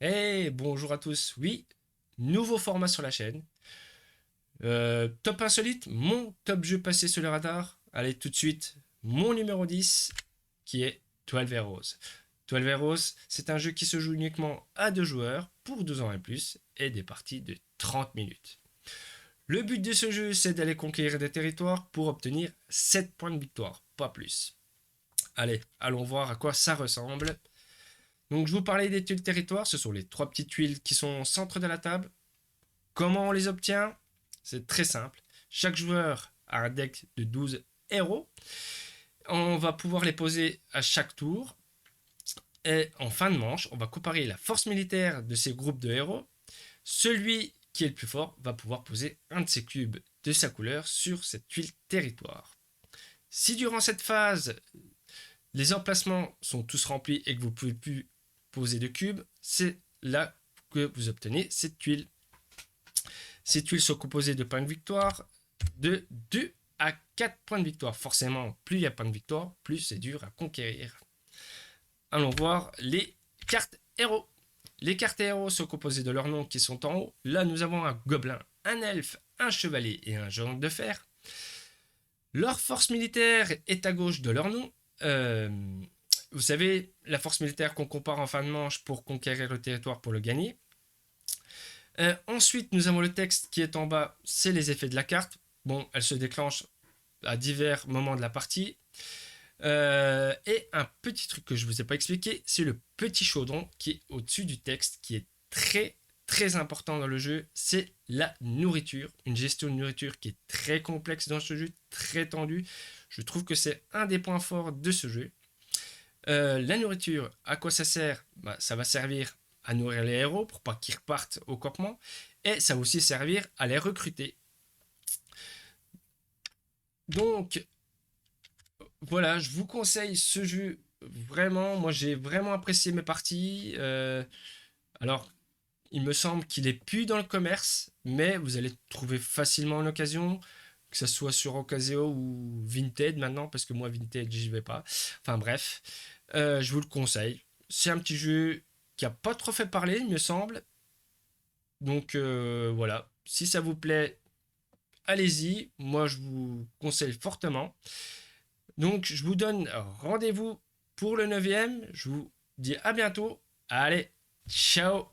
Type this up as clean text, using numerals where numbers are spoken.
Hey, bonjour à tous. Oui, nouveau format sur la chaîne. Top insolite, mon top jeu passé sur le radar. Allez, tout de suite, mon numéro 10, qui est 12 Heroes. 12 Heroes, c'est un jeu qui se joue uniquement à deux joueurs, pour 2 ans et plus, et des parties de 30 minutes. Le but de ce jeu, c'est d'aller conquérir des territoires pour obtenir 7 points de victoire, pas plus. Allez, allons voir à quoi ça ressemble. Donc je vous parlais des tuiles territoires, ce sont les trois petites tuiles qui sont au centre de la table. Comment on les obtient? C'est très simple. Chaque joueur a un deck de 12 héros. On va pouvoir les poser à chaque tour. Et en fin de manche, on va comparer la force militaire de ces groupes de héros. Celui qui est le plus fort va pouvoir poser un de ses cubes de sa couleur sur cette tuile territoire. Si durant cette phase, les emplacements sont tous remplis et que vous ne pouvez plus poser de cubes, c'est là que vous obtenez cette tuile. Ces tuiles sont composées de points de victoire de 2 à 4 points de victoire. Forcément, plus il y a points de victoire, plus c'est dur à conquérir. Allons voir les cartes héros. Les cartes héros sont composées de leurs noms qui sont en haut. Là, nous avons un gobelin, un elfe, un chevalier et un géant de fer. Leur force militaire est à gauche de leur nom. Euh, vous savez, la force militaire qu'on compare en fin de manche pour conquérir le territoire pour le gagner. Ensuite, nous avons le texte qui est en bas, c'est les effets de la carte. Bon, elle se déclenche à divers moments de la partie. Et un petit truc que je ne vous ai pas expliqué, c'est le petit chaudron qui est au-dessus du texte, qui est très très important dans le jeu, c'est la nourriture. Une gestion de nourriture qui est très complexe dans ce jeu, très tendue. Je trouve que c'est un des points forts de ce jeu. La nourriture, à quoi ça sert? Ça va servir à nourrir les héros pour pas qu'ils repartent au campement. Et ça va aussi servir à les recruter. Donc, voilà, je vous conseille ce jeu. Vraiment, moi j'ai vraiment apprécié mes parties. Alors, il me semble qu'il est plus dans le commerce, mais vous allez trouver facilement en occasion, que ce soit sur Ocasio ou Vinted maintenant, parce que moi Vinted j'y vais pas. Enfin bref, je vous le conseille. C'est un petit jeu qui a pas trop fait parler, il me semble. Donc voilà, si ça vous plaît, allez-y. Moi je vous conseille fortement. Donc je vous donne rendez-vous pour le neuvième. Je vous dis à bientôt. Allez, ciao.